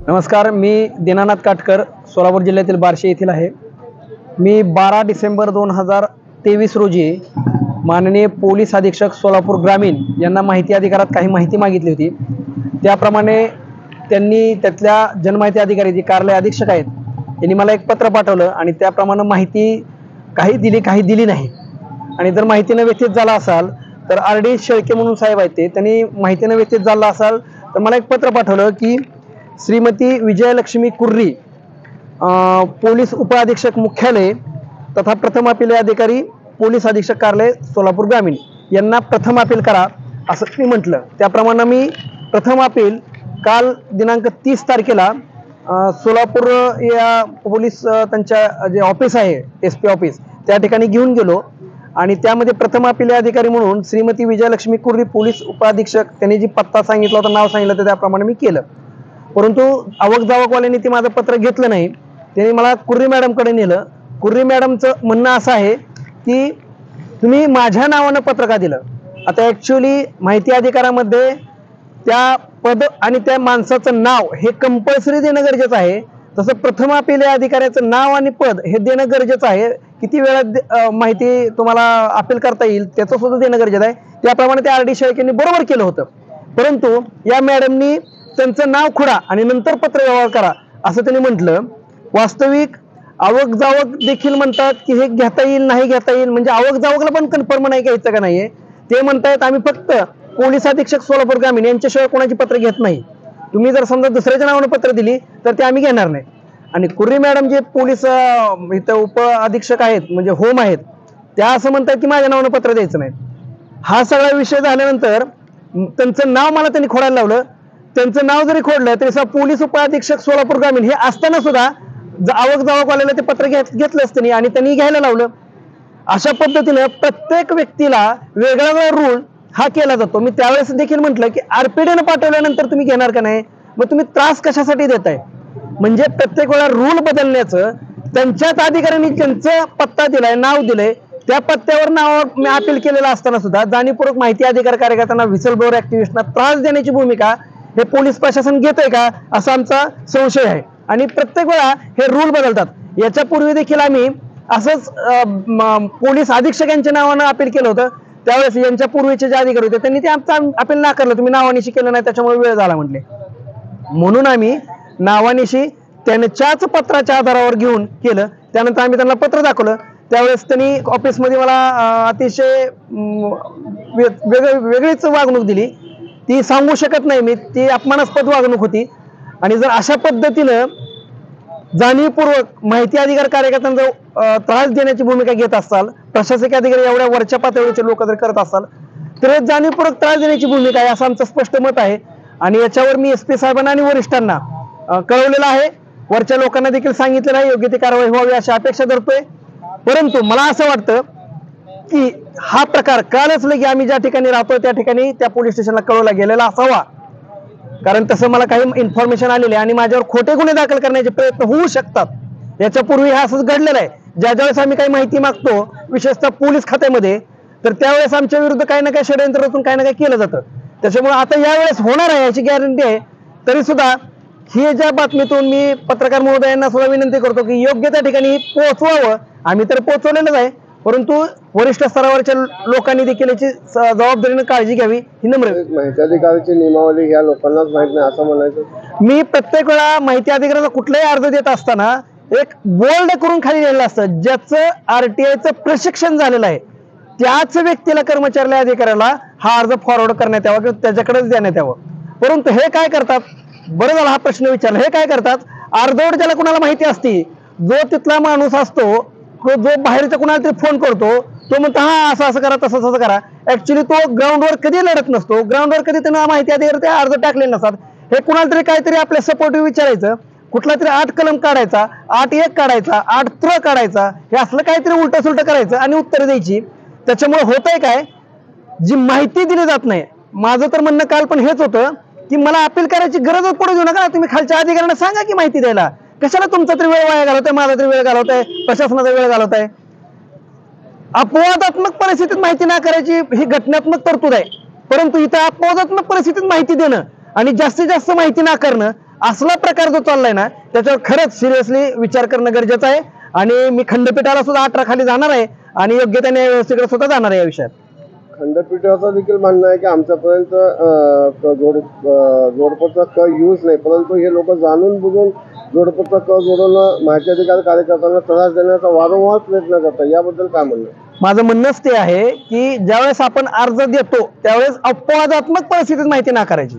नमस्कार, मी दीनानाथ काटकर, सोलापूर जिल्ह्यातील बार्शी येथील आहे। मी 12 डिसेंबर 2023 रोजी माननीय पोलीस अधीक्षक सोलापूर ग्रामीण यांना माहिती अधिकारात काही माहिती मागितली होती। त्याप्रमाणे त्यांनी त्यातल्या जनमाहिती अधिकारी जे कार्यालय अधीक्षक आहेत यांनी मला एक पत्र पाठवलं आणि त्याप्रमाणे माहिती काही दिली काही दिली नाही। आणि जर माहितीने व्यथित झाला असाल तर RD शेळके म्हणून साहेब आहेत त्यांनी माहितीने व्यथित झाला असाल तर मला एक पत्र पाठवलं की श्रीमती विजयलक्ष्मी कुर्री पोलीस उपअधीक्षक मुख्यालय तथा प्रथम अपील अधिकारी पोलीस अधीक्षक कार्यालय सोलापूर ग्रामीण यांना प्रथम अपील करा असं मी म्हटलं। त्याप्रमाणे मी प्रथम अपील काल दिनांक 30 तारखेला सोलापूर या पोलीस त्यांच्या जे ऑफिस आहे SP ऑफिस त्या ठिकाणी घेऊन गेलो आणि त्यामध्ये प्रथम अपील अधिकारी म्हणून श्रीमती विजयलक्ष्मी कुर्री पोलीस उपअधीक्षक त्यांनी जी पत्ता सांगितला होता नाव सांगितलं तर त्याप्रमाणे मी केलं। परंतु आवक जावकवाल्यांनी ते माझं पत्र घेतलं नाही। त्यांनी मला कुर्री मॅडमकडे नेलं। कुर्री मॅडमचं म्हणणं असं आहे की तुम्ही माझ्या नावानं पत्र का दिलं। आता ॲक्च्युअली माहिती अधिकारामध्ये त्या पद आणि त्या माणसाचं नाव हे कंपल्सरी देणं गरजेचं आहे। तसं प्रथम अपील अधिकाऱ्याचं नाव आणि पद हे देणं गरजेचं आहे। किती वेळात माहिती तुम्हाला अपील करता येईल त्याचं सुद्धा देणं गरजेचं आहे। त्याप्रमाणे त्या RD शेळकेंनी बरोबर केलं होतं। परंतु या मॅडमनी त्यांचं नाव खुडा आणि नंतर पत्र व्यवहार करा असं त्यांनी म्हटलं। वास्तविक आवक जावक देखील म्हणतात की हे घेता येईल नाही घेता येईल, म्हणजे आवक जावकला पण कन्फर्म नाही घ्यायचं का नाहीये। ते म्हणतायत आम्ही फक्त पोलीस अधीक्षक सोलापूर ग्रामीण यांच्याशिवाय कोणाची पत्र घेत नाही। तुम्ही जर समजा दुसऱ्याच्या नावाने पत्र दिली तर ते आम्ही घेणार नाही। आणि कुर्री मॅडम जे पोलीस इथं उप अधीक्षक आहेत म्हणजे होम आहेत त्या असं म्हणतात की माझ्या नावाने पत्र द्यायचं नाही। हा सगळा विषय झाल्यानंतर त्यांचं नाव मला त्यांनी खोडायला लावलं। त्यांचं नाव जरी खोडलं तरी पोलीस उपअधीक्षक सोलापूर ग्रामीण हे असताना सुद्धा आवक जावकवाल्याला ते पत्र घेतलंच त्यांनी आणि त्यांनी घ्यायला लावलं। अशा पद्धतीने प्रत्येक व्यक्तीला वेगळा वेगळा रूल हा केला जातो। मी त्यावेळेस देखील म्हटलं की RPDने पाठवल्यानंतर तुम्ही घेणार का नाही, मग तुम्ही त्रास कशासाठी देताय। म्हणजे प्रत्येक वेळा रूल बदलण्याचं त्यांच्याच अधिकाऱ्यांनी त्यांचा पत्ता दिलाय नाव दिलंय त्या पत्त्यावर नावावर मी अपील केलेलं असताना सुद्धा जाणीवपूर्वक माहिती अधिकार कार्यकर्त्यांना व्हिसल ब्लोअर ऍक्टिव्हिस्टना त्रास देण्याची भूमिका हे पोलीस प्रशासन घेतंय का असा आमचा संशय आहे। आणि प्रत्येक वेळा हे रूल बदलतात। याच्यापूर्वी देखील आम्ही असंच पोलीस अधीक्षकांच्या नावानं अपील केलं होतं। त्यावेळेस यांच्या पूर्वीचे जे अधिकारी होते त्यांनी ते आमचं अपील नाकारलं, तुम्ही नावानिशी केलं नाही त्याच्यामुळे वेळ झाला म्हटले। म्हणून आम्ही नावानिशी त्यांच्याच पत्राच्या आधारावर घेऊन केलं। त्यानंतर आम्ही त्यांना पत्र दाखवलं त्यावेळेस त्यांनी ऑफिसमध्ये मला अतिशय वेगळीच वागणूक दिली। ती सांगू शकत नाही मी, ती अपमानास्पद वागणूक होती। आणि जर अशा पद्धतीनं जाणीवपूर्वक माहिती अधिकार कार्यकर्त्यांना त्रास देण्याची भूमिका घेत असाल, प्रशासकीय अधिकारी एवढ्या वरच्या पातळीचे लोक जर करत असाल तर जाणीवपूर्वक त्रास देण्याची भूमिका आहे असं आमचं स्पष्ट मत आहे। आणि याच्यावर मी SP साहेबांना आणि वरिष्ठांना कळवलेलं आहे। वरच्या लोकांना देखील सांगितलेलं आहे योग्य ती कारवाई व्हावी अशी अपेक्षा धरतोय। परंतु मला असं वाटतं की हा प्रकार कालच लगे आम्ही ज्या ठिकाणी राहतो त्या ठिकाणी त्या पोलीस स्टेशनला कळवला गेलेला असावा, कारण तसं मला काही इन्फॉर्मेशन आलेली आणि माझ्यावर खोटे गुन्हे दाखल करण्याचे प्रयत्न होऊ शकतात। याच्यापूर्वी हे असंच घडलेलं आहे। ज्यावेळेस आम्ही काही माहिती मागतो विशेषतः पोलीस खात्यामध्ये तर त्यावेळेस आमच्या विरुद्ध काही ना काही षडयंत्र रचून काही ना काही केलं जातं। त्याच्यामुळे आता यावेळेस होणार आहे याची गॅरंटी आहे। तरी सुद्धा ही ज्या बातमीतून मी पत्रकार महोदयांना सुद्धा विनंती करतो की योग्य त्या ठिकाणी पोहोचवावं। आम्ही तर पोहोचवलेलंच आहे, परंतु वरिष्ठ स्तरावरच्या लोकांनी देखील याची जबाबदारीने काळजी घ्यावी ही नम्र माहिती अधिकाराची नियमावली या लोकांनाच माहित नाही असं म्हणायचं। मी प्रत्येक वेळा माहिती अधिकाराचा कुठलाही अर्ज देत असताना एक बोल्ड करून खाली लिहिलेलं असतं ज्याचं RTIचं प्रशिक्षण झालेलं आहे त्याच व्यक्तीला कर्मचाऱ्याला अधिकाऱ्याला हा अर्ज फॉरवर्ड करण्यात यावा किंवा त्याच्याकडेच देण्यात यावं। परंतु हे काय करतात, बरं झाला हा प्रश्न विचारला, हे काय करतात अर्धवट ज्याला कुणाला माहिती असते जो तिथला माणूस असतो जो बाहेरचा कुणाला तरी फोन करतो तो म्हणतो हा असं असं करा तसं तसं करा। ऍक्च्युली तो ग्राउंडवर कधी लढत नसतो, ग्राउंडवर कधी त्यांना माहिती अधिकारी ते अर्ज टाकले नसतात। हे कुणाला तरी काहीतरी आपल्या सपोर्टिव्ह विचारायचं, कुठला तरी 8 कलम काढायचा, 8(1) काढायचा, 8(3) काढायचा, हे असलं काहीतरी उलट सुलट करायचं आणि उत्तर द्यायची। त्याच्यामुळे होतंय काय, जी माहिती दिली जात नाही। माझं तर म्हणणं काल पण हेच होतं की मला अपील करायची गरजच पडू देऊ नका, तुम्ही खालच्या अधिकाऱ्यांना सांगा की माहिती द्यायला, कशाला तुमचा तरी वेळ वाया घालवताय, माझा तरी वेळ घालवताय, प्रशासनाचा वेळ घालवताय। अपवादात्मक परिस्थितीत माहिती ना करायची ही घटनात्मक तरतूद आहे, परंतु इथं अपवादात्मक परिस्थितीत माहिती देणं आणि जास्तीत जास्त माहिती नाकारणं असला प्रकार जो चाललाय ना त्याच्यावर खरंच सिरियसली विचार करणं गरजेचं आहे आणि मी खंडपीठाला सुद्धा 18 खाली जाणार आहे आणि योग्य त्या न्याय व्यवस्थेकडे सुद्धा जाणार आहे या विषयात. खंडपीठाचं देखील म्हणणं आहे की आमच्यापर्यंत जोडपचा क यूज नाही, परंतु हे लोक जाणून बुजून जोडपचा क जोडून माहिती अधिकार कार्यकर्त्यांना त्रास देण्याचा वारंवार प्रयत्न करतात. याबद्दल काय म्हणणं? माझं म्हणणंच ते आहे की ज्यावेळेस आपण अर्ज देतो त्यावेळेस अपवादात्मक परिस्थितीत माहिती नाकारायची.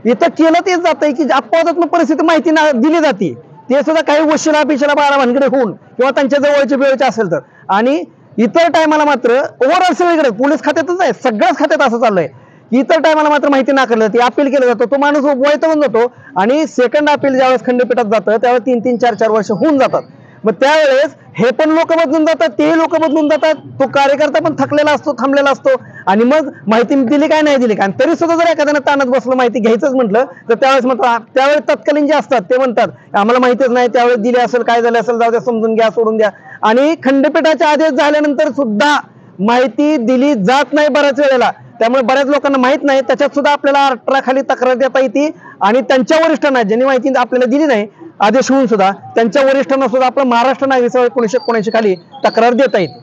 इथं केलं तेच जातंय की अपवादात्मक परिस्थिती माहिती दिली जाते, ते सुद्धा काही वशिला पिशिला बारा भानगडे होऊन किंवा त्यांच्या जवळचे बिळचे असेल तर. आणि इतर टायमाला मात्र ओव्हरऑल सगळीकडे पोलीस खात्यातच आहे, सगळ्याच खात्यात असं चाललंय. इतर टायमाला मात्र माहिती नाकारली जाते, अपील केलं जातं, तो माणूस वैतागून जातो आणि सेकंड अपील ज्यावेळेस खंडपीठात जातं त्यावेळेस 3-3, 4-4 वर्ष होऊन जातात. मग त्यावेळेस हे पण लोक बदलून जातात, तेही लोक बदलून जातात, तो कार्यकर्ता पण थकलेला असतो, थांबलेला असतो आणि मग माहिती दिली काय नाही दिली काय. आणि तरी सुद्धा जर एखाद्यानं ताणत बसलं माहिती घ्यायचंच म्हटलं तर त्यावेळेस तत्कालीन जे असतात ते म्हणतात आम्हाला माहितीच नाही, त्यावेळेस दिली असेल, काय झालं असेल, जाऊ द्या, समजून घ्या, सोडून द्या. आणि खंडपीठाचे आदेश झाल्यानंतर सुद्धा माहिती दिली जात नाही बऱ्याच वेळेला. त्यामुळे बऱ्याच लोकांना माहित नाही, त्याच्यात सुद्धा आपल्याला 18 खाली तक्रार देता येते आणि त्यांच्या वरिष्ठांना ज्यांनी माहिती आपल्याला दिली नाही आदेश होऊन सुद्धा त्यांच्या वरिष्ठांना सुद्धा आपलं महाराष्ट्र नागरिक सेवा 1979 खाली तक्रार देता येते.